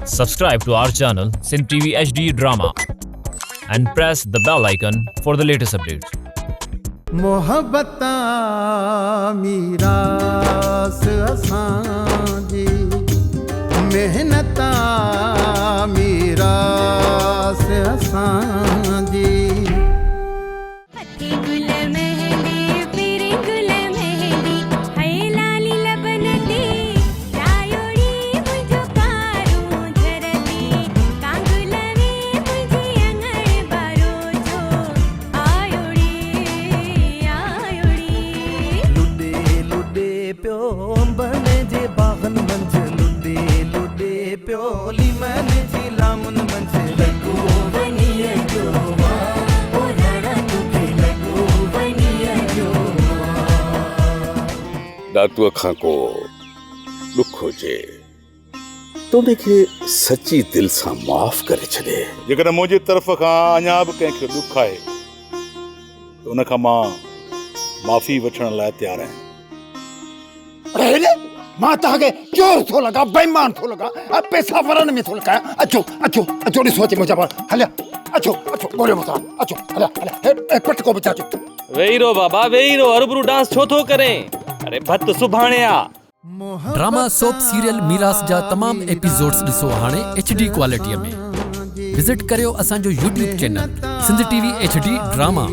Subscribe to our channel Sindh TV HD Drama and press the bell icon for the latest updates. मोहब्बता मीरास असांजी मेहनता मीरास असांजी डाटू खां को दुख हुजे तो उनखे सची दिल सां माफ़ करे छॾे। जेकॾहिं मुंहिंजी तरफ़ खां अञा बि कंहिंखे दुख आहे त उनखां मां माफ़ी वठण लाइ तयारु आहियां। अरे मां तव्हांखे चोर थो लॻा, बेईमान थो लॻा, पैसा वरनि में थो लॻायां। अचो अचो अचो ॾिसो अचे मुंहिंजा पाण हलिया अचो अचो बोले मथां अचो हलिया हलिया पटको बचाचो। वेही रहो बाबा वेही रहो, अरुबरू डांस छो थो करें? अरे भत सुभाणे आ। ड्रामा सोप सीरियल मीरास जा तमाम एपिसोड्स ॾिसो हाणे HD क्वालिटीअ में। विजिट करियो असांजो YouTube channel Sindh TV HD drama.